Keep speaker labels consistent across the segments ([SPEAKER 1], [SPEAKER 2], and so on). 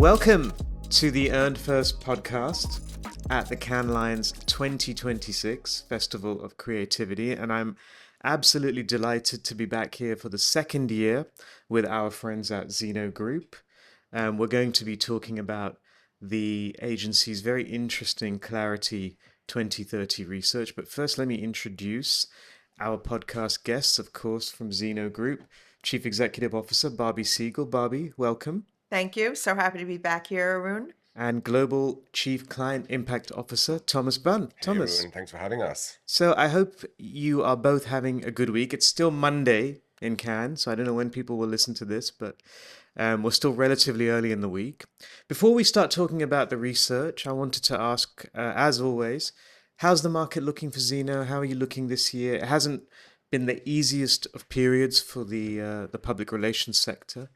[SPEAKER 1] Welcome to the Earned First podcast at the Cannes Lions 2026 Festival of Creativity, and I'm absolutely delighted to be back here for the second year with our friends at Zeno Group. We're going to be talking about the agency's very interesting Clarity 2030 research, but first let me introduce our podcast guests, of course, from Zeno Group, Chief Executive Officer Barby Siegel. Barby, welcome.
[SPEAKER 2] Thank you. So happy to be back here, Arun.
[SPEAKER 1] And Global Chief Client Impact Officer, Thomas Bunn.
[SPEAKER 3] Hey,
[SPEAKER 1] Thomas.
[SPEAKER 3] Arun, thanks for having us.
[SPEAKER 1] So I hope you are both having a good week. It's still Monday in Cannes, so I don't know when people will listen to this, but we're still relatively early in the week. Before we start talking about the research, I wanted to ask, as always, how's the market looking for Zeno? How are you looking this year? It hasn't been the easiest of periods for the public relations sector.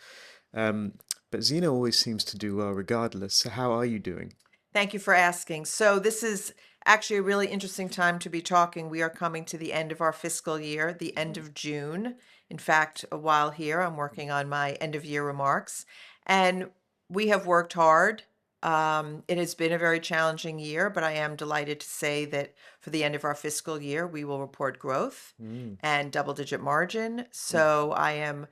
[SPEAKER 1] But Zeno always seems to do well regardless. So how are you doing?
[SPEAKER 2] Thank you for asking. So this is actually a really interesting time to be talking. We are coming to the end of our fiscal year, the end of June. In fact, while here, I'm working on my end of year remarks. And we have worked hard. It has been a very challenging year, but I am delighted to say that for the end of our fiscal year, we will report growth and double-digit margin. So I am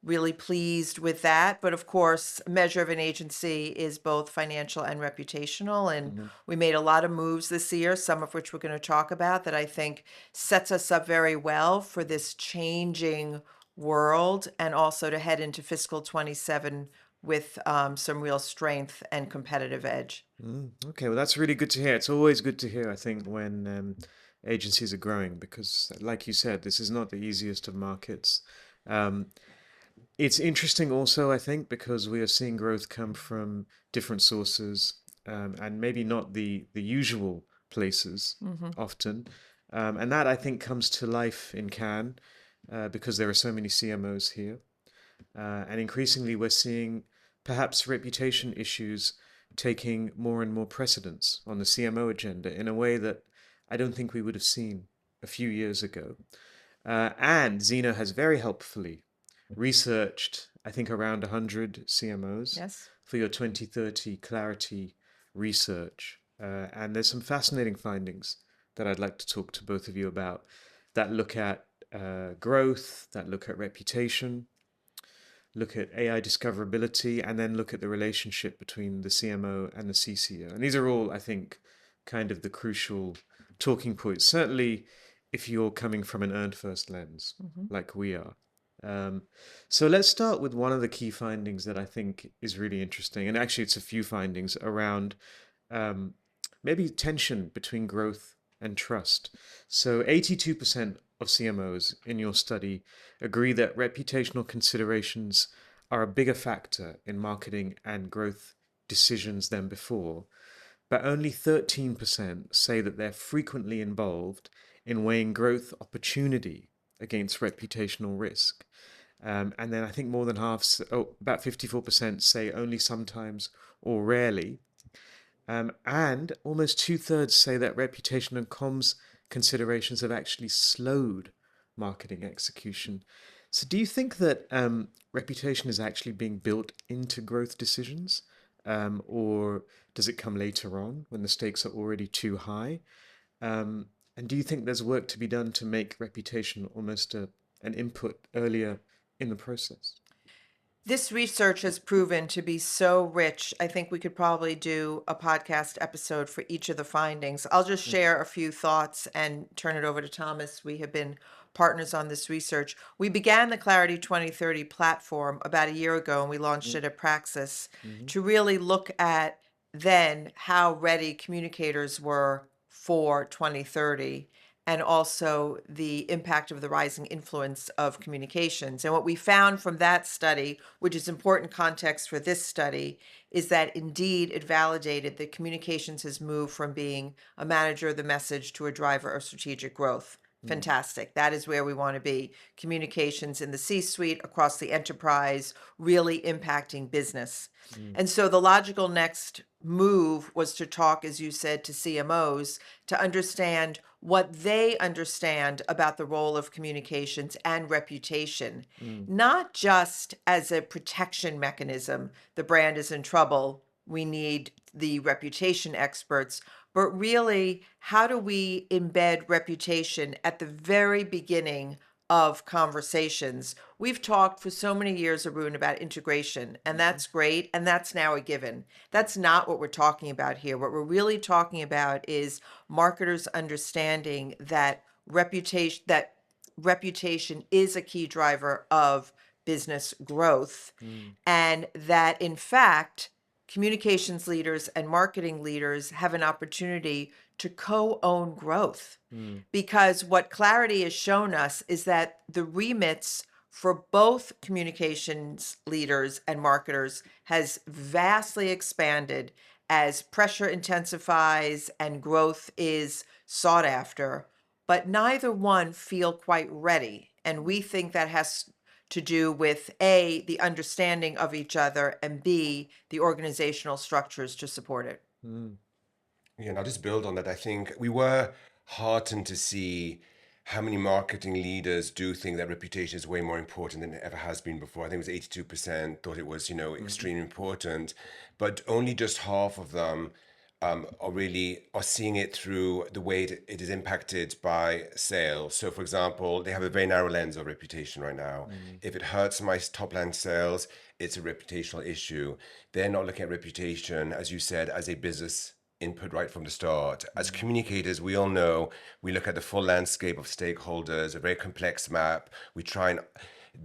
[SPEAKER 2] really pleased with that. But of course, a measure of an agency is both financial and reputational. And we made a lot of moves this year, some of which we're going to talk about, that I think sets us up very well for this changing world and also to head into fiscal 27 with some real strength and competitive edge.
[SPEAKER 1] Okay, well, that's really good to hear. It's always good to hear, I think, when agencies are growing, because like you said, this is not the easiest of markets. It's interesting also, I think, because we are seeing growth come from different sources and maybe not the usual places often. And that, I think, comes to life in Cannes because there are so many CMOs here. And increasingly, we're seeing perhaps reputation issues taking more and more precedence on the CMO agenda in a way that I don't think we would have seen a few years ago. And Zeno has very helpfully researched, I think, around 100 CMOs for your 2030 Clarity research. And there's some fascinating findings that I'd like to talk to both of you about that look at growth, that look at reputation, look at AI discoverability, and then look at the relationship between the CMO and the CCO. And these are all, I think, kind of the crucial talking points, certainly if you're coming from an earned first lens, like we are. So let's start with one of the key findings that I think is really interesting. And actually, it's a few findings around maybe tension between growth and trust. So 82% of CMOs in your study agree that reputational considerations are a bigger factor in marketing and growth decisions than before. But only 13% say that they're frequently involved in weighing growth opportunity against reputational risk. And then I think more than half, about 54% say only sometimes or rarely. And almost 2/3 say that reputation and comms considerations have actually slowed marketing execution. So do you think that reputation is actually being built into growth decisions? Or does it come later on when the stakes are already too high? And do you think there's work to be done to make reputation almost an input earlier in the process?
[SPEAKER 2] This research has proven to be so rich. I think we could probably do a podcast episode for each of the findings. I'll just share a few thoughts and turn it over to Thomas. We have been partners on this research. We began the Clarity 2030 platform about a year ago, and we launched it at Praxis to really look at then how ready communicators were for 2030 and also the impact of the rising influence of communications. And what we found from that study, which is important context for this study, is that indeed it validated that communications has moved from being a manager of the message to a driver of strategic growth. Fantastic. That is where we want to be. Communications in the C-suite, across the enterprise, really impacting business. And so the logical next move was to talk, as you said, to CMOs to understand what they understand about the role of communications and reputation, not just as a protection mechanism. The brand is in trouble, we need the reputation experts, but really, how do we embed reputation at the very beginning of conversations? We've talked for so many years, Arun, about integration, and that's great, and that's now a given. That's not what we're talking about here. What we're really talking about is marketers understanding that reputation is a key driver of business growth, and that in fact communications leaders and marketing leaders have an opportunity to co-own growth, because what clarity has shown us is that the remits for both communications leaders and marketers has vastly expanded as pressure intensifies and growth is sought after, but neither one feel quite ready. And we think that has to do with A, the understanding of each other, and B, the organizational structures to support it.
[SPEAKER 3] Yeah, and I'll just build on that. I think we were heartened to see how many marketing leaders do think that reputation is way more important than it ever has been before. I think it was 82% thought it was, extremely important, but only just half of them are seeing it through the way it is impacted by sales. So, for example, they have a very narrow lens of reputation right now. If it hurts my top line sales, it's a reputational issue. They're not looking at reputation, as you said, as a business input right from the start. As communicators, we all know we look at the full landscape of stakeholders, a very complex map. We try and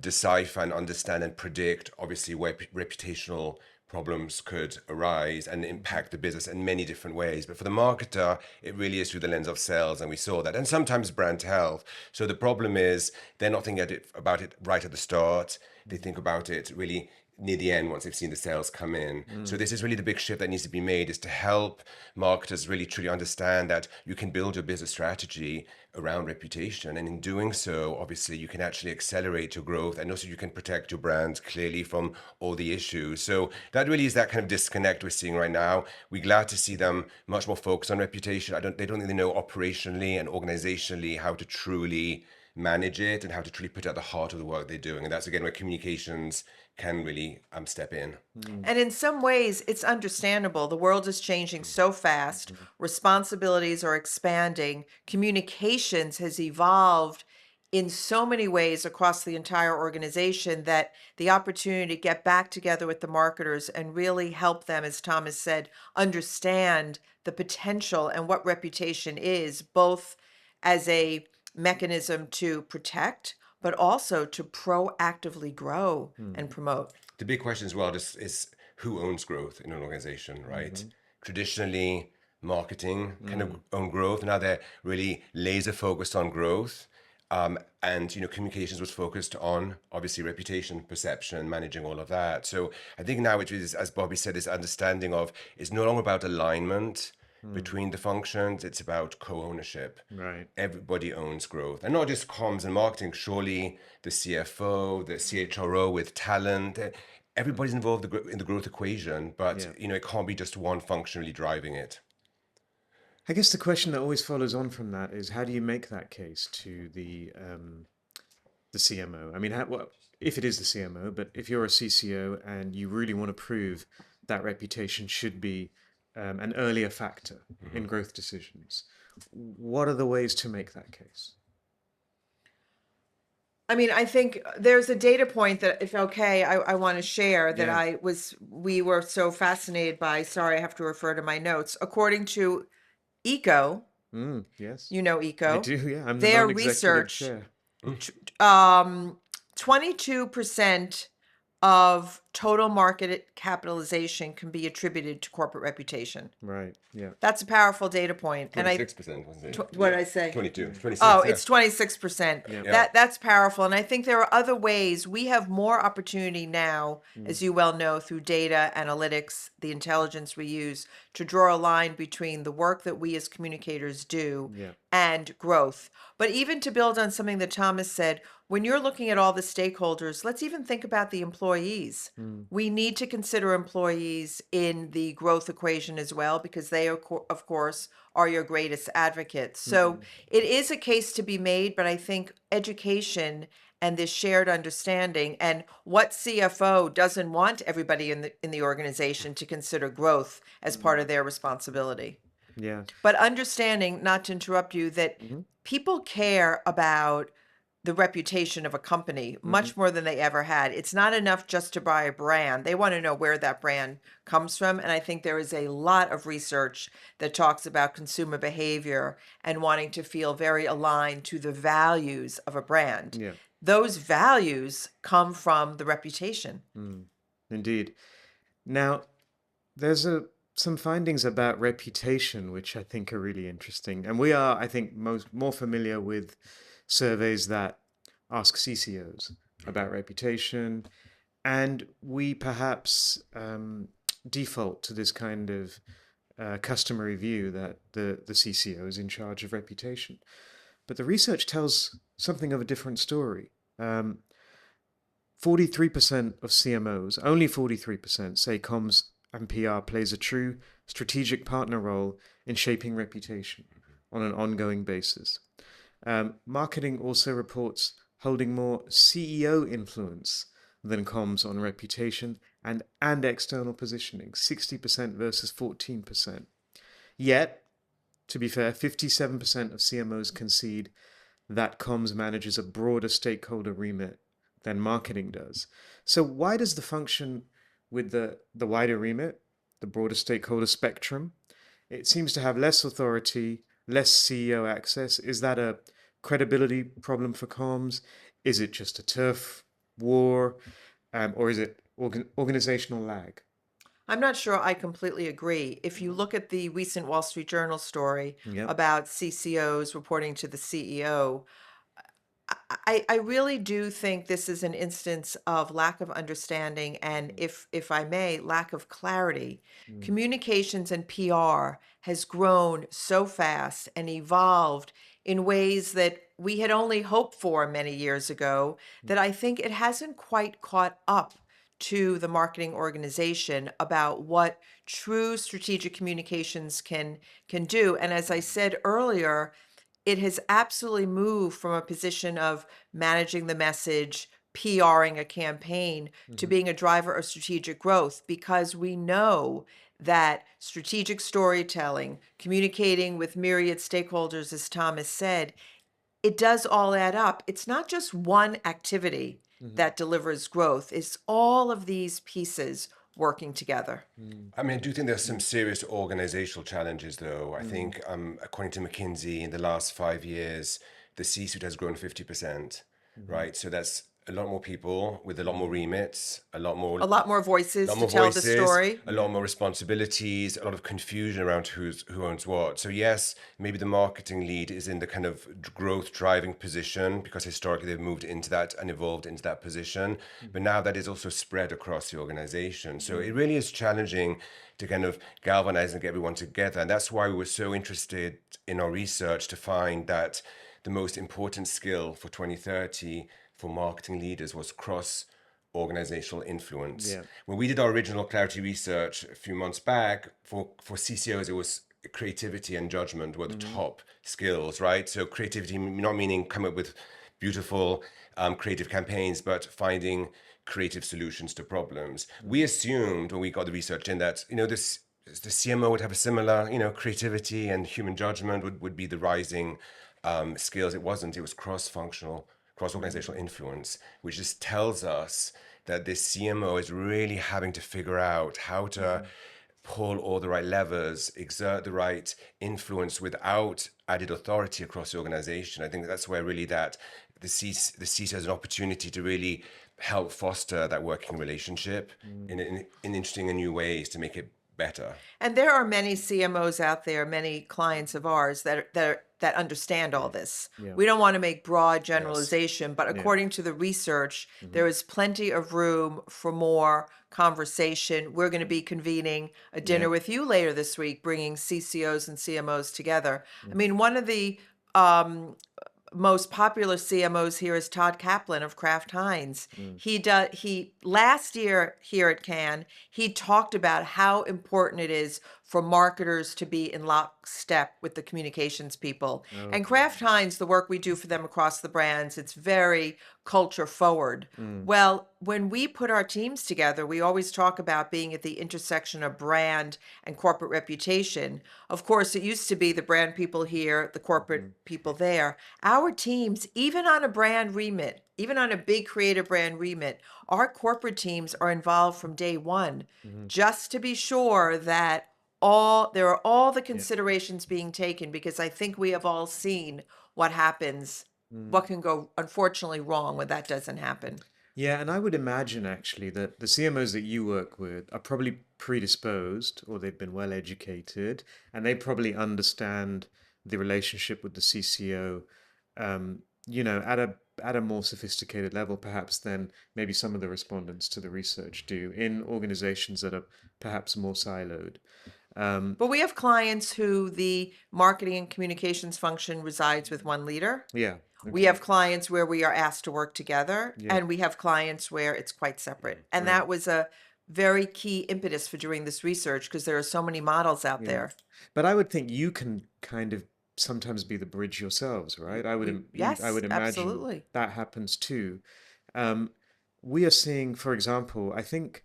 [SPEAKER 3] decipher and understand and predict, obviously, where reputational problems could arise and impact the business in many different ways. But for the marketer, it really is through the lens of sales, and we saw that. And sometimes brand health. So the problem is they're not thinking about it right at the start. They think about it really near the end once they've seen the sales come in. So this is really the big shift that needs to be made, is to help marketers really truly understand that you can build your business strategy around reputation, and in doing so, obviously you can actually accelerate your growth, and also you can protect your brand clearly from all the issues. So that really is that kind of disconnect we're seeing right now. We're glad to see them much more focused on reputation. They don't really know operationally and organizationally how to truly manage it and how to truly put it at the heart of the work they're doing. And that's again where communications can really step in.
[SPEAKER 2] And in some ways, it's understandable. The world is changing so fast, responsibilities are expanding, communications has evolved in so many ways across the entire organization, that the opportunity to get back together with the marketers and really help them, as Thomas said, understand the potential and what reputation is, both as a mechanism to protect, but also to proactively grow and promote.
[SPEAKER 3] The big question as well is who owns growth in an organization, right? Traditionally, marketing kind of own growth. Now they're really laser focused on growth. And communications was focused on obviously reputation, perception, managing all of that. So I think now it is, as Bobby said, this understanding of it's no longer about alignment between the functions, it's about co-ownership.
[SPEAKER 1] Right.
[SPEAKER 3] Everybody owns growth, and not just comms and marketing. Surely the CFO, the CHRO with talent, everybody's involved in the growth equation, but
[SPEAKER 1] Yeah.
[SPEAKER 3] it can't be just one function really driving it.
[SPEAKER 1] I guess the question that always follows on from that is, how do you make that case to the CMO? I mean, if it is the CMO, but if you're a CCO and you really want to prove that reputation should be an earlier factor in growth decisions, what are the ways to make that case?
[SPEAKER 2] I mean, I think there's a data point that, if okay, I want to share that
[SPEAKER 1] Yeah.
[SPEAKER 2] we were so fascinated by. Sorry, I have to refer to my notes. According to ECO,
[SPEAKER 1] Yes.
[SPEAKER 2] you know
[SPEAKER 1] I
[SPEAKER 2] ECO,
[SPEAKER 1] do, yeah. I'm the
[SPEAKER 2] their
[SPEAKER 1] non-executive
[SPEAKER 2] research,
[SPEAKER 1] chair.
[SPEAKER 2] 22% of total market capitalization can be attributed to corporate reputation.
[SPEAKER 1] Right. Yeah.
[SPEAKER 2] That's a powerful data point. And
[SPEAKER 3] 26%, wasn't it?
[SPEAKER 2] what did I say?
[SPEAKER 3] 22, 26.
[SPEAKER 2] Oh,
[SPEAKER 3] yeah.
[SPEAKER 2] it's 26%.
[SPEAKER 3] Yeah.
[SPEAKER 2] That's powerful. And I think there are other ways. We have more opportunity now, as you well know, through data analytics, the intelligence we use, to draw a line between the work that we as communicators do
[SPEAKER 1] Yeah.
[SPEAKER 2] and growth. But even to build on something that Thomas said, when you're looking at all the stakeholders, let's even think about the employees. we need to consider employees in the growth equation as well, because they, of course, are your greatest advocates. So it is a case to be made, but I think education and this shared understanding, and what CFO doesn't want everybody in the organization to consider growth as part of their responsibility.
[SPEAKER 1] Yeah.
[SPEAKER 2] But understanding, not to interrupt you, that people care about the reputation of a company much more than they ever had. It's not enough just to buy a brand. They want to know where that brand comes from. And I think there is a lot of research that talks about consumer behavior and wanting to feel very aligned to the values of a brand.
[SPEAKER 1] Yeah.
[SPEAKER 2] Those values come from the reputation.
[SPEAKER 1] Indeed. Now, there's some findings about reputation which I think are really interesting, and we are, I think, more familiar with surveys that ask CCOs about reputation, and we perhaps default to this kind of customary view that the CCO is in charge of reputation. But the research tells something of a different story. 43% of CMOs, only 43%, say comms and PR plays a true strategic partner role in shaping reputation on an ongoing basis. Marketing also reports holding more CEO influence than comms on reputation and external positioning, 60% versus 14%. Yet, to be fair, 57% of CMOs concede that comms manages a broader stakeholder remit than marketing does. So why does the function with the wider remit, the broader stakeholder spectrum, it seems to have less authority, less CEO access? Is that a credibility problem for comms? Is it just a turf war? Or is it organizational lag?
[SPEAKER 2] I'm not sure I completely agree. If you look at the recent Wall Street Journal story
[SPEAKER 1] Yep.
[SPEAKER 2] about CCOs reporting to the CEO, I really do think this is an instance of lack of understanding and, if I may, lack of clarity. Communications and PR has grown so fast and evolved in ways that we had only hoped for many years ago, that I think it hasn't quite caught up to the marketing organization about what true strategic communications can do. And as I said earlier, it has absolutely moved from a position of managing the message, PRing a campaign, to being a driver of strategic growth, because we know that strategic storytelling, communicating with myriad stakeholders, as Thomas said, it does all add up. It's not just one activity that delivers growth, it's all of these pieces working together.
[SPEAKER 3] I mean, I do think there's some serious organizational challenges, though. I think, according to McKinsey, in the last 5 years, the C-suite has grown 50%, right? So that's a lot more people with a lot more remits,
[SPEAKER 2] A lot more voices to tell the story.
[SPEAKER 3] a lot more responsibilities, a lot of confusion around who owns what. So yes, maybe the marketing lead is in the kind of growth driving position because historically they've moved into that and evolved into that position. But now that is also spread across the organization. So it really is challenging to kind of galvanize and get everyone together. And that's why we were so interested in our research to find that the most important skill for 2030 for marketing leaders was cross organizational influence.
[SPEAKER 1] Yeah.
[SPEAKER 3] When we did our original clarity research a few months back, for CCOs, it was creativity and judgment were the top skills, right? So creativity, not meaning come up with beautiful creative campaigns, but finding creative solutions to problems. We assumed when we got the research in that, the CMO would have a similar, creativity and human judgment would be the rising skills. It wasn't. It was cross-functional, cross-organizational influence, which just tells us that this CMO is really having to figure out how to pull all the right levers, exert the right influence without added authority across the organization. I think that's where really that the CISO has an opportunity to really help foster that working relationship in interesting and new ways to make it better.
[SPEAKER 2] And there are many CMOs out there, many clients of ours that understand all this.
[SPEAKER 1] Yeah.
[SPEAKER 2] We don't want to make broad generalization, but according to the research, there is plenty of room for more conversation. We're going to be convening a dinner with you later this week, bringing CCOs and CMOs together. I mean, one of the most popular CMOs here is Todd Kaplan of Kraft Heinz.
[SPEAKER 1] Mm.
[SPEAKER 2] He last year here at Cannes, he talked about how important it is for marketers to be in lockstep with the communications people. And
[SPEAKER 1] Okay.
[SPEAKER 2] Kraft Heinz, the work we do for them across the brands, it's very culture forward.
[SPEAKER 1] Mm.
[SPEAKER 2] Well, when we put our teams together, we always talk about being at the intersection of brand and corporate reputation. Of course, it used to be the brand people here, the corporate people there. Our teams, even on a brand remit, even on a big creative brand remit, our corporate teams are involved from day one,
[SPEAKER 1] Mhm.
[SPEAKER 2] just to be sure that there are all the
[SPEAKER 1] Yeah.
[SPEAKER 2] considerations being taken, because I think we have all seen what happens,
[SPEAKER 1] Mm.
[SPEAKER 2] what can go unfortunately wrong when that doesn't happen.
[SPEAKER 1] Yeah, and I would imagine actually that the CMOs that you work with are probably predisposed or they've been well educated and they probably understand the relationship with the CCO, at a more sophisticated level perhaps than maybe some of the respondents to the research do in organizations that are perhaps more siloed. Um,
[SPEAKER 2] But we have clients who the marketing and communications function resides with one leader.
[SPEAKER 1] yeah,
[SPEAKER 2] We
[SPEAKER 1] okay,
[SPEAKER 2] have clients where we are asked to work together,
[SPEAKER 1] yeah,
[SPEAKER 2] and we have clients where it's quite separate. And
[SPEAKER 1] right.
[SPEAKER 2] that was a very key impetus for doing this research, because there are so many models out
[SPEAKER 1] Yeah.
[SPEAKER 2] there.
[SPEAKER 1] But I would think you can kind of sometimes be the bridge yourselves, right? I
[SPEAKER 2] Yes,
[SPEAKER 1] would imagine
[SPEAKER 2] absolutely.
[SPEAKER 1] that happens too. Um, we are seeing, for example, I think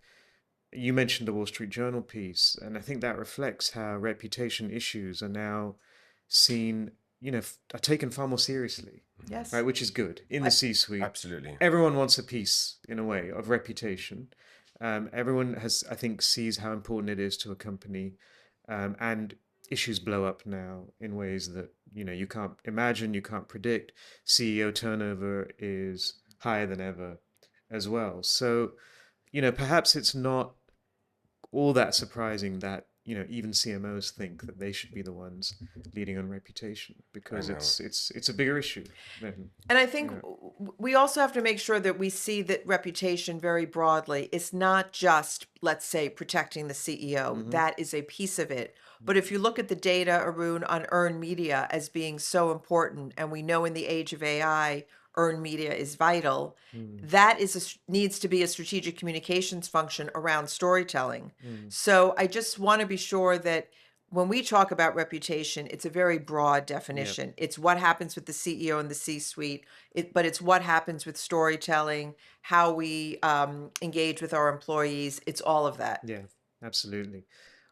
[SPEAKER 1] you mentioned the Wall Street Journal piece, and I think that reflects how reputation issues are now seen, are taken far more seriously, right?
[SPEAKER 2] Yes.
[SPEAKER 1] Which is good in the
[SPEAKER 2] I,
[SPEAKER 1] C-suite.
[SPEAKER 3] Absolutely.
[SPEAKER 1] Everyone wants a piece, in a way, of reputation. Everyone I think, sees how important it is to a company, and issues blow up now in ways that you can't imagine, you can't predict. CEO turnover is higher than ever, as well. So perhaps it's not all that surprising that even CMOs think that they should be the ones leading on reputation
[SPEAKER 3] I
[SPEAKER 1] because
[SPEAKER 3] know.
[SPEAKER 1] it's a bigger issue than
[SPEAKER 2] and I think
[SPEAKER 1] you know.
[SPEAKER 2] we also have to make sure that we see that reputation very broadly. It's not just, let's say, protecting the CEO.
[SPEAKER 1] Hmm.
[SPEAKER 2] That is a piece of it. But if you look at the data, Arun, on earned media as being so important, and we know in the age of AI, earned media is vital,
[SPEAKER 1] Mm,
[SPEAKER 2] that needs to be a strategic communications function around storytelling.
[SPEAKER 1] mm,
[SPEAKER 2] So I just want to be sure that when we talk about reputation, it's a very broad
[SPEAKER 1] yeah,
[SPEAKER 2] definition. It's what happens with the CEO and the C-suite, but it's what happens with storytelling, how we engage with our employees. It's all of that.
[SPEAKER 1] yeah, absolutely.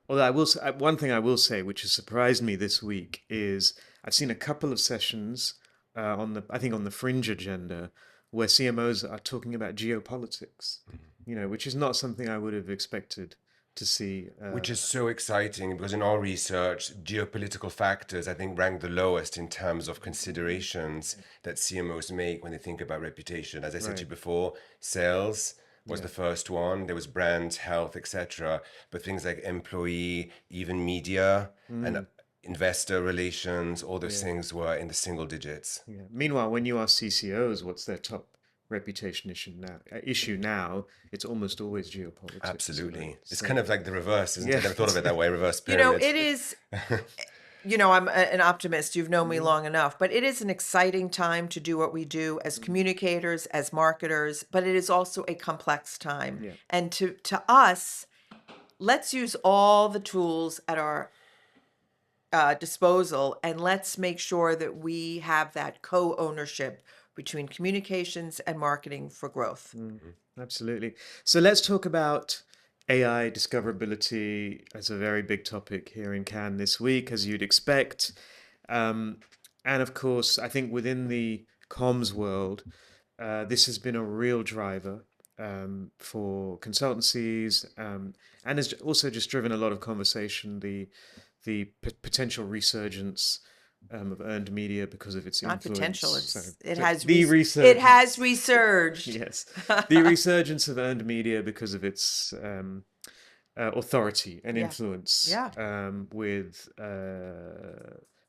[SPEAKER 1] Although one thing I will say, which has surprised me this week, is I've seen a couple of sessions I think on the fringe agenda, where CMOs are talking about geopolitics, which is not something I would have expected to see.
[SPEAKER 3] Which is so exciting because in our research, geopolitical factors, I think, rank the lowest in terms of considerations that CMOs make when they think about reputation. As I said to
[SPEAKER 1] Right.
[SPEAKER 3] you before, sales was
[SPEAKER 1] Yeah.
[SPEAKER 3] the first one. There was brand, health, etc. But things like employee, even media, and
[SPEAKER 1] Mm,
[SPEAKER 3] investor relations, all those
[SPEAKER 1] yeah.
[SPEAKER 3] things were in the single digits.
[SPEAKER 1] Yeah. Meanwhile, when you ask CCOs what's their top reputation issue now, it's almost always geopolitics, right?
[SPEAKER 3] Absolutely. It's kind
[SPEAKER 1] So
[SPEAKER 3] of like the reverse, isn't it?
[SPEAKER 1] yeah,
[SPEAKER 3] I never thought of it that way, reverse pyramid.
[SPEAKER 2] It is, I'm an optimist. You've known me
[SPEAKER 1] Mhm.
[SPEAKER 2] long enough, but it is an exciting time to do what we do as communicators, as marketers, but it is also a complex time.
[SPEAKER 1] Yeah,
[SPEAKER 2] And to us, let's use all the tools at our disposal, and let's make sure that we have that co-ownership between communications and marketing for growth.
[SPEAKER 1] absolutely. So let's talk about AI discoverability as a very big topic here in Cannes this week, as you'd expect. Um, and of course, I think within the comms world, this has been a real driver for consultancies, and has also just driven a lot of conversation. The potential resurgence of earned media because of its
[SPEAKER 2] Not
[SPEAKER 1] influence.
[SPEAKER 2] potential;
[SPEAKER 1] So,
[SPEAKER 2] it
[SPEAKER 1] so
[SPEAKER 2] has
[SPEAKER 1] the
[SPEAKER 2] it has
[SPEAKER 1] resurgence.
[SPEAKER 2] resurged.
[SPEAKER 1] Yes, the resurgence of earned media because of its authority and
[SPEAKER 2] Yeah,
[SPEAKER 1] influence
[SPEAKER 2] yeah.
[SPEAKER 1] with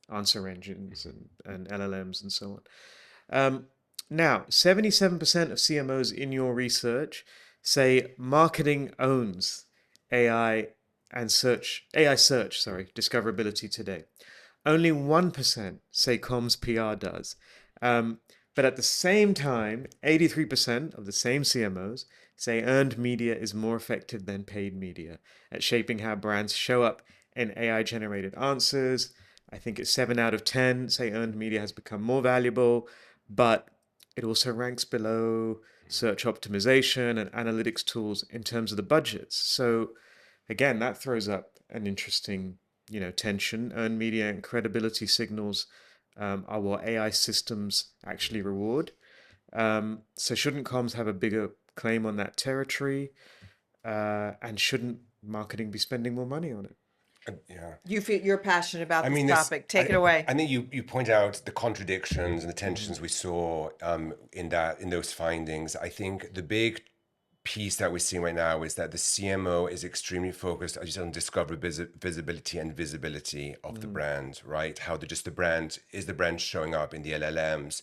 [SPEAKER 1] answer engines and LLMs and so on. Now, 77% of CMOs in your research say marketing owns AI AI search, sorry, discoverability today. Only 1% say comms PR does. Um, but at the same time, 83% of the same CMOs say earned media is more effective than paid media at shaping how brands show up in AI generated answers. I think it's 7 out of 10 say earned media has become more valuable, but it also ranks below search optimization and analytics tools in terms of the budgets. So again, that throws up an interesting, tension. Earned media and credibility signals are what AI systems actually reward. So shouldn't comms have a bigger claim on that territory? And shouldn't marketing be spending more money on it?
[SPEAKER 3] Yeah.
[SPEAKER 2] You feel you're passionate about
[SPEAKER 3] I
[SPEAKER 2] this
[SPEAKER 3] mean,
[SPEAKER 2] topic. Take it away.
[SPEAKER 3] I think you point out the contradictions and the tensions we saw in those findings. I think the big piece that we're seeing right now is that the CMO is extremely focused, as you said, on discovery, visibility, and visibility of the brand. Right? How the brand is the brand showing up in the LLMs.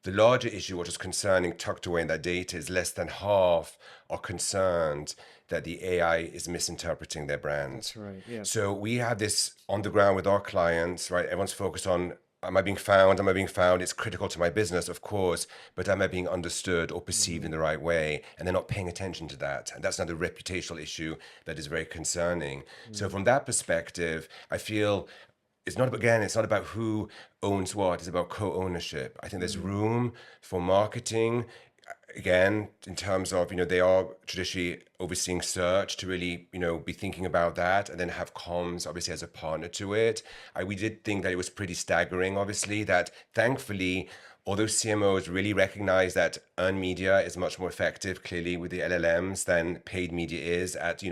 [SPEAKER 3] The larger issue, what is concerning, tucked away in that data, is less than half are concerned that the AI is misinterpreting their brand.
[SPEAKER 1] That's right. Yeah.
[SPEAKER 3] So we have this on the ground with our clients, right? Everyone's focused on, am I being found? Am I being found? It's critical to my business, of course, but am I being understood or perceived in the right way? And they're not paying attention to that. And that's another reputational issue that is very concerning. So from that perspective, I feel it's not about who owns what, it's about co-ownership. I think there's room for marketing, again, in terms of, they are traditionally overseeing search, to really, be thinking about that, and then have comms obviously as a partner to it. We did think that it was pretty staggering, obviously, that thankfully, although CMOs really recognize that earned media is much more effective, clearly, with the LLMs than paid media is at,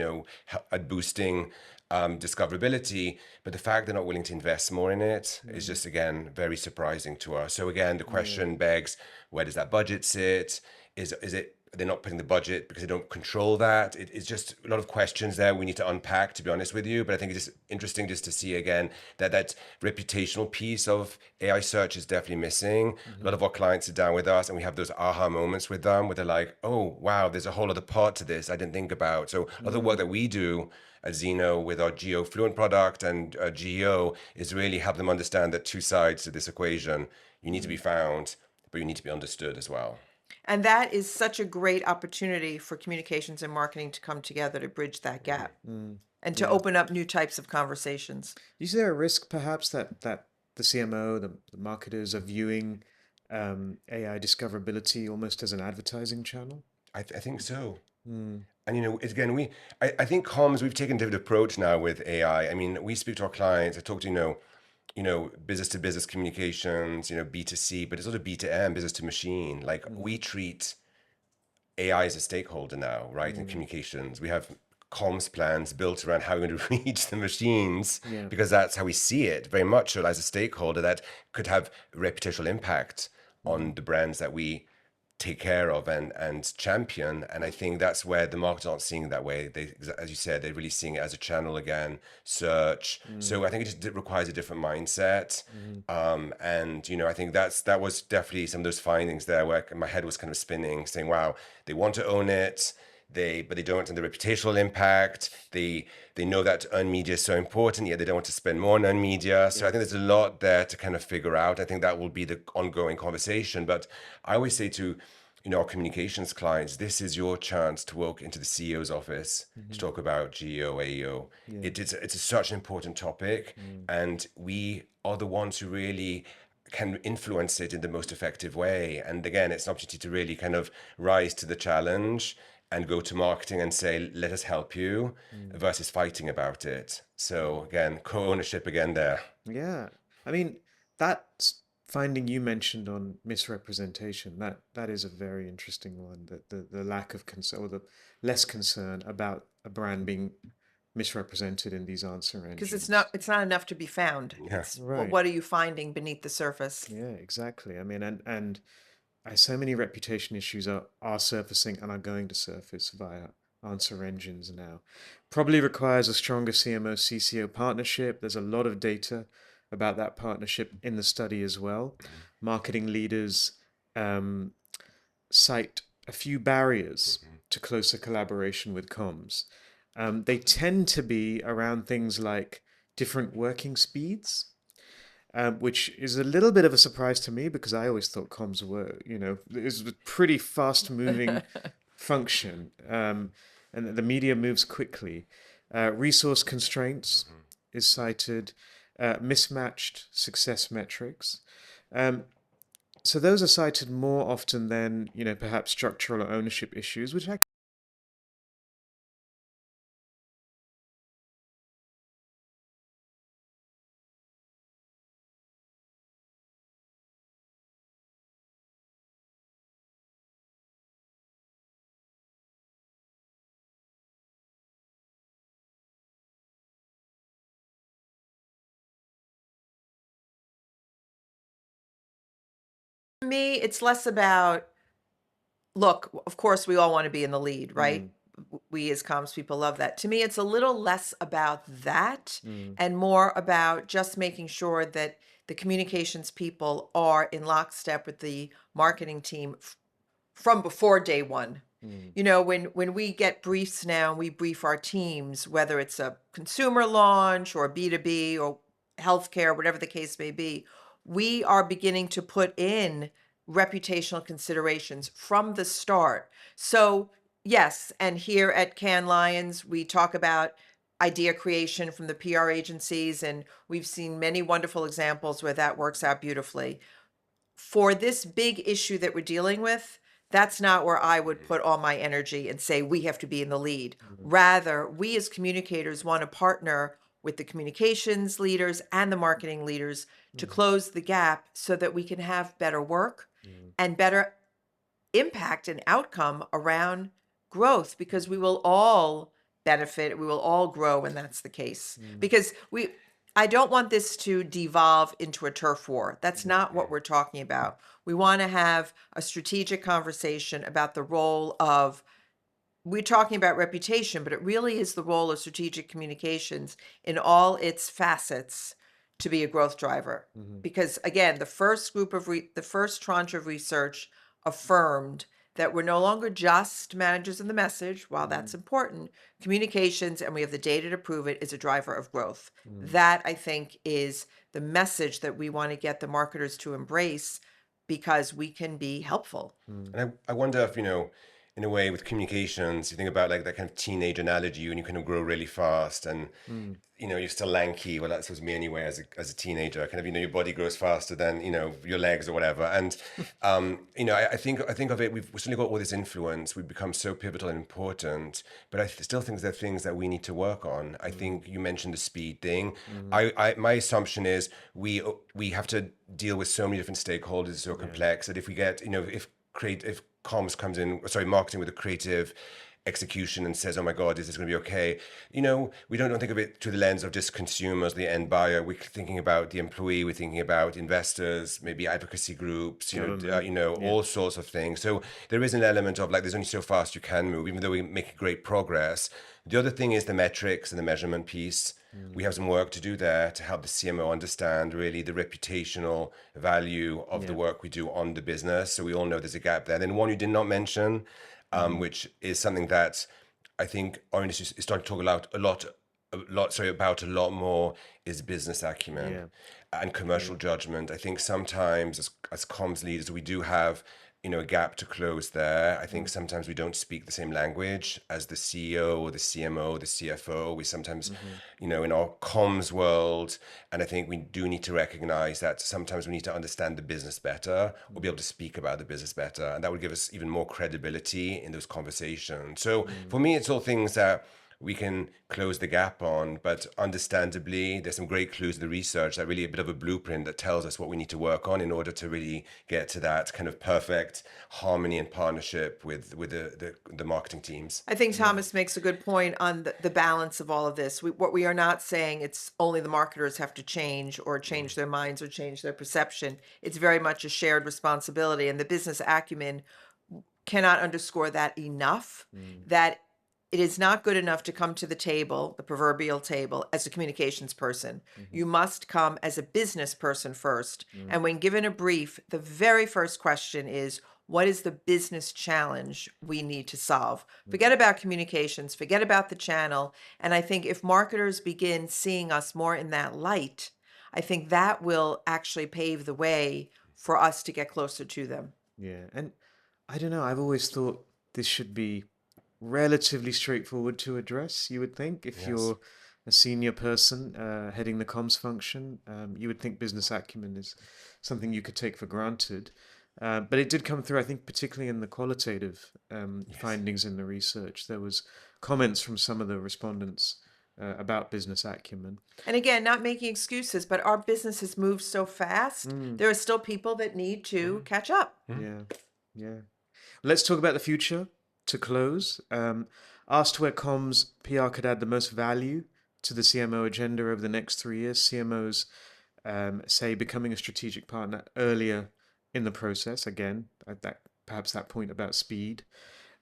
[SPEAKER 3] at boosting discoverability, but the fact they're not willing to invest more in it is just, again, very surprising to us. So again, the question begs, where does that budget sit? Is it they're not putting the budget because they don't control that? It's just a lot of questions there we need to unpack, to be honest with you. But I think it's just interesting just to see again that reputational piece of AI search is definitely missing. A lot of our clients sit down with us and we have those aha moments with them where they're like, oh, wow, there's a whole other part to this I didn't think about. So a lot of the work that we do at Zeno with our Geo Fluent product and Geo is really help them understand that two sides to this equation. You need to be found, but you need to be understood as well.
[SPEAKER 2] And that is such a great opportunity for communications and marketing to come together to bridge that gap and to open up new types of conversations.
[SPEAKER 1] Is there a risk, perhaps, that the CMO, the marketers, are viewing AI discoverability almost as an advertising channel?
[SPEAKER 3] I think so. And again, I think comms, we've taken a different approach now with AI. I mean, we speak to our clients. I talk to business to business communications, B2C, but it's also B2M, business to machine. Like we treat AI as a stakeholder now, right? In communications, we have comms plans built around how we're going to reach the machines because that's how we see it very much so as a stakeholder that could have reputational impact on the brands that we take care of and champion. And I think that's where the marketers aren't seeing it that way. They, as you said, they're really seeing it as a channel again, search. So I think it just requires a different mindset. And I think that was definitely some of those findings there where my head was kind of spinning, saying, wow, they want to own it. But they don't understand the reputational impact. They know that earned media is so important, yet they don't want to spend more on earned media. So I think there's a lot there to kind of figure out. I think that will be the ongoing conversation. But I always say to our communications clients, this is your chance to walk into the CEO's office to talk about GEO, AEO. It's such an important topic, and we are the ones who really can influence it in the most effective way. And again, it's an opportunity to really kind of rise to the challenge and go to marketing and say, let us help you, versus fighting about it. So again, co-ownership again there.
[SPEAKER 1] Yeah. I mean, that finding you mentioned on misrepresentation, that is a very interesting one. That the lack of concern, or the less concern about a brand being misrepresented in these answer engines.
[SPEAKER 2] Because it's not enough to be found.
[SPEAKER 3] Yeah.
[SPEAKER 2] It's
[SPEAKER 1] Right.
[SPEAKER 2] what are you finding beneath the surface?
[SPEAKER 1] Yeah, exactly. I mean, and so many reputation issues are surfacing and are going to surface via answer engines now. Probably requires a stronger CMO-CCO partnership. There's a lot of data about that partnership in the study as well. Marketing leaders cite a few barriers to closer collaboration with comms. They tend to be around things like different working speeds, which is a little bit of a surprise to me because I always thought comms were, it was a pretty fast moving function, and the media moves quickly. Resource constraints is cited, mismatched success metrics. Um, so those are cited more often than, perhaps structural or ownership issues, which I
[SPEAKER 2] For me, it's less about, look, of course, we all want to be in the lead, right?
[SPEAKER 1] Mm,
[SPEAKER 2] We as comms people love that. To me, it's a little less about that
[SPEAKER 1] mm,
[SPEAKER 2] and more about just making sure that the communications people are in lockstep with the marketing team from before day one.
[SPEAKER 1] mm,
[SPEAKER 2] When we get briefs now, we brief our teams, whether it's a consumer launch or B2B or healthcare, whatever the case may be, we are beginning to put in reputational considerations from the start. So, yes, and here at Cannes Lions, we talk about idea creation from the PR agencies, and we've seen many wonderful examples where that works out beautifully. For this big issue that we're dealing with, that's not where I would put all my energy and say we have to be in the lead.
[SPEAKER 1] mm,
[SPEAKER 2] Rather, we as communicators want to partner with the communications leaders and the marketing leaders to
[SPEAKER 1] mm,
[SPEAKER 2] close the gap so that we can have better work
[SPEAKER 1] mm,
[SPEAKER 2] and better impact and outcome around growth, because we will all benefit, we will all grow when that's the case.
[SPEAKER 1] mm.
[SPEAKER 2] Because I don't want this to devolve into a turf war. That's not what we're talking about. We want to have a strategic conversation about the role of, we're talking about reputation, but it really is the role of strategic communications in all its facets to be a growth driver.
[SPEAKER 1] Mhm.
[SPEAKER 2] Because again, the first tranche of research affirmed that we're no longer just managers of the message. While that's important, communications, and we have the data to prove it, is a driver of growth.
[SPEAKER 1] Mm,
[SPEAKER 2] That, I think, is the message that we want to get the marketers to embrace, because we can be helpful.
[SPEAKER 1] mm,
[SPEAKER 3] And I wonder if, in a way with communications, you think about like that kind of teenage analogy when you kind of grow really fast and,
[SPEAKER 1] mm,
[SPEAKER 3] you're still lanky. Well, that was me anyway as a teenager. Kind of, your body grows faster than, your legs or whatever. And, I think of it, we've certainly got all this influence. We've become so pivotal and important, but I still think there are things that we need to work on. I
[SPEAKER 1] mm,
[SPEAKER 3] think you mentioned the speed thing.
[SPEAKER 1] mm.
[SPEAKER 3] My assumption is we have to deal with so many different stakeholders, it's so
[SPEAKER 1] Yeah.
[SPEAKER 3] complex that if we get, if comms comes in, sorry, marketing with a creative execution and says, "Oh my God, is this going to be okay?" We don't think of it through the lens of just consumers, the end buyer. We're thinking about the employee. We're thinking about investors, maybe advocacy groups.
[SPEAKER 1] Government. Yeah.
[SPEAKER 3] All sorts of things. So there is an element of like, there's only so fast you can move, even though we make great progress. The other thing is the metrics and the measurement piece. We
[SPEAKER 1] Mm,
[SPEAKER 3] have some work to do there to help the CMO understand really the reputational value of the
[SPEAKER 1] yeah.
[SPEAKER 3] work we do on the business. So we all know there's a gap there. Then one you did not mention,
[SPEAKER 1] Mm,
[SPEAKER 3] which is something that I think our industry is starting to talk about a lot more, is business acumen
[SPEAKER 1] yeah.
[SPEAKER 3] and
[SPEAKER 1] Yeah.
[SPEAKER 3] commercial judgment. I think sometimes as comms leaders, we do have, a gap to close there. I think
[SPEAKER 1] Mm,
[SPEAKER 3] sometimes we don't speak the same language as the CEO or the CMO, the CFO. We sometimes,
[SPEAKER 1] mhm,
[SPEAKER 3] in our comms world, and I think we do need to recognize that sometimes we need to understand the business better or be able
[SPEAKER 1] mhm,
[SPEAKER 3] to speak about the business better. And that would give us even more credibility in those conversations. So
[SPEAKER 1] mm,
[SPEAKER 3] for me, it's all things that we can close the gap on. But understandably, there's some great clues in the research that really a bit of a blueprint that tells us what we need to work on in order to really get to that kind of perfect harmony and partnership with the marketing teams.
[SPEAKER 2] I think
[SPEAKER 1] yeah.
[SPEAKER 2] Thomas makes a good point on the balance of all of this. What we are not saying, it's only the marketers have to change or change their minds or change their perception. It's very much a shared responsibility, and the business acumen cannot underscore that enough,
[SPEAKER 1] Mm,
[SPEAKER 2] that it is not good enough to come to the table, the proverbial table, as a communications person.
[SPEAKER 1] mhm,
[SPEAKER 2] You must come as a business person first.
[SPEAKER 1] mm,
[SPEAKER 2] And when given a brief, the very first question is, what is the business challenge we need to solve?
[SPEAKER 1] mm,
[SPEAKER 2] Forget about communications, forget about the channel. And I think if marketers begin seeing us more in that light, I think that will actually pave the way for us to get closer to them.
[SPEAKER 1] Yeah, and I don't know. I've always thought this should be relatively straightforward to address. You would think if
[SPEAKER 3] Yes.
[SPEAKER 1] you're a senior person heading the comms function, you would think business acumen is something you could take for granted. But it did come through, I think, particularly in the qualitative
[SPEAKER 3] Yes.
[SPEAKER 1] findings in the research. There was comments from some of the respondents about business acumen.
[SPEAKER 2] And again, not making excuses, but our business has moved so fast.
[SPEAKER 1] Mm,
[SPEAKER 2] There are still people that need to catch up.
[SPEAKER 1] yeah, yeah. Let's talk about the future to close. Asked where comms PR could add the most value to the CMO agenda over the next 3 years, CMOs say becoming a strategic partner earlier in the process. Again, at that perhaps that point about speed.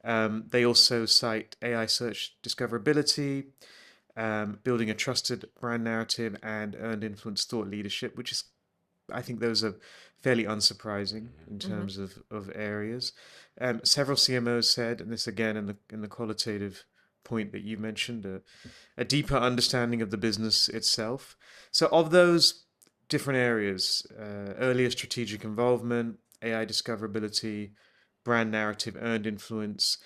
[SPEAKER 1] They also cite AI search discoverability, building a trusted brand narrative, and earned influence thought leadership, which is, I think those are fairly unsurprising in
[SPEAKER 2] Mhm.
[SPEAKER 1] terms of areas. Several CMOs said, and this again in the qualitative point that you mentioned, a deeper understanding of the business itself. So of those different areas, earlier strategic involvement, AI discoverability, brand narrative, earned influence,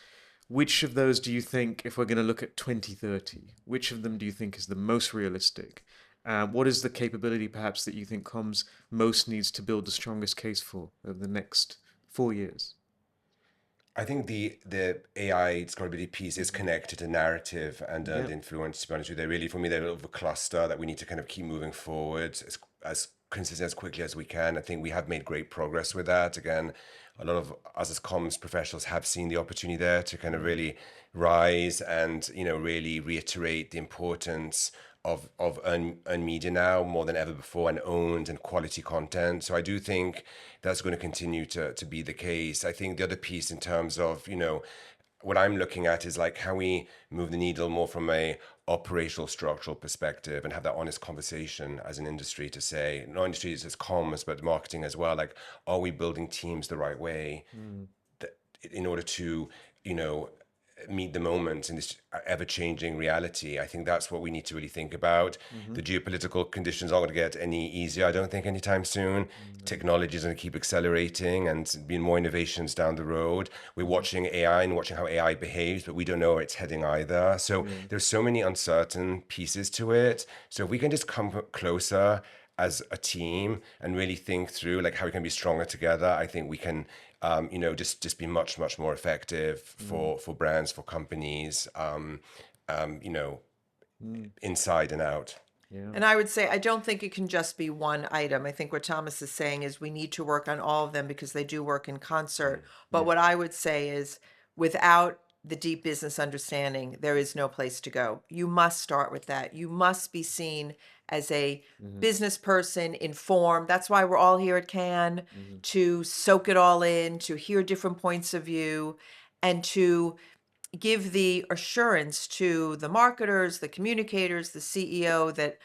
[SPEAKER 1] which of those do you think, if we're going to look at 2030, which of them do you think is the most realistic? What is the capability, perhaps, that you think comms most needs to build the strongest case for over the next 4 years?
[SPEAKER 3] I think the AI discoverability piece is connected to narrative and
[SPEAKER 1] Yeah.
[SPEAKER 3] influence. To be honest with you, they really, for me, they're a little of a cluster that we need to kind of keep moving forward as consistent as quickly as we can. I think we have made great progress with that. Again, a lot of us as comms professionals have seen the opportunity there to kind of really rise and really reiterate the importance of earned media now more than ever before, and owned and quality content. So I do think that's going to continue to be the case. I think the other piece in terms of what I'm looking at is like how we move the needle more from a operational structural perspective and have that honest conversation as an industry to say, not industry is just comms but marketing as well, like, are we building teams the right way
[SPEAKER 1] Mm,
[SPEAKER 3] that, in order to you know meet the moment in this ever-changing reality? I think that's what we need to really think about.
[SPEAKER 1] mm-hmm.
[SPEAKER 3] The geopolitical conditions aren't going to get any easier, I don't think, anytime soon. Technology is going to keep accelerating and being more innovations down the road. We're watching AI and watching how AI behaves, but we don't know where it's heading either. So
[SPEAKER 1] Yeah.
[SPEAKER 3] there's so many uncertain pieces to it. So if we can just come closer as a team and really think through like how we can be stronger together, I think we can just be much more effective
[SPEAKER 1] Mm,
[SPEAKER 3] for brands, for companies, um, you know
[SPEAKER 1] mm,
[SPEAKER 3] inside and out.
[SPEAKER 1] yeah.
[SPEAKER 2] And I would say, I don't think it can just be one item. I think what Thomas is saying is we need to work on all of them because they do work in concert. But
[SPEAKER 1] Yeah.
[SPEAKER 2] what I would say is without the deep business understanding, there is no place to go. You must start with that. You must be seen as a
[SPEAKER 1] Mm-hmm.
[SPEAKER 2] business person, informed. That's why we're all here at Cannes,
[SPEAKER 1] Mm-hmm.
[SPEAKER 2] to soak it all in, to hear different points of view, and to give the assurance to the marketers, the communicators, the CEO that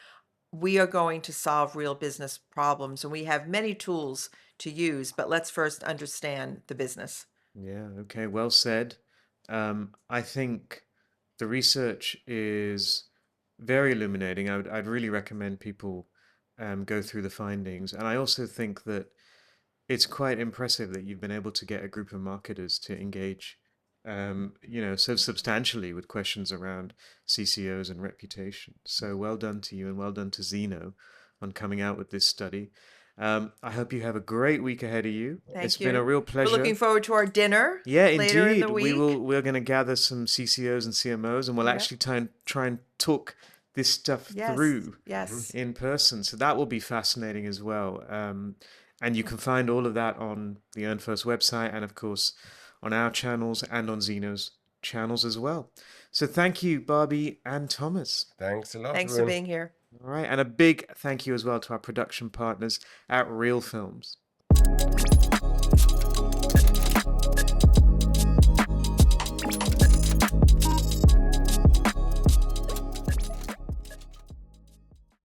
[SPEAKER 2] we are going to solve real business problems. And we have many tools to use, but let's first understand the business.
[SPEAKER 1] Yeah, okay, well said. I think the research is very illuminating. I'd really recommend people go through the findings. And I also think that it's quite impressive that you've been able to get a group of marketers to engage, so substantially with questions around CCOs and reputation. So well done to you and well done to Zeno on coming out with this study. I hope you have a great week ahead of you. It's
[SPEAKER 2] Thank
[SPEAKER 1] been a
[SPEAKER 2] you.
[SPEAKER 1] real
[SPEAKER 2] We're looking
[SPEAKER 1] pleasure.
[SPEAKER 2] forward to our dinner
[SPEAKER 1] Yeah,
[SPEAKER 2] later in
[SPEAKER 1] indeed.
[SPEAKER 2] the week.
[SPEAKER 1] We're going to gather some CCOs and CMOs, and we'll
[SPEAKER 2] Yeah.
[SPEAKER 1] actually try and talk this stuff
[SPEAKER 2] Yes.
[SPEAKER 1] through
[SPEAKER 2] Yes.
[SPEAKER 1] in person. So that will be fascinating as well. And you can find all of that on the Earn First website, and of course on our channels and on Zeno's channels as well. So thank you, Barbie and Thomas.
[SPEAKER 3] Thanks a lot,
[SPEAKER 2] Thanks for
[SPEAKER 3] Arun.
[SPEAKER 2] being here.
[SPEAKER 1] All right, and a big thank you as well to our production partners at Real Films.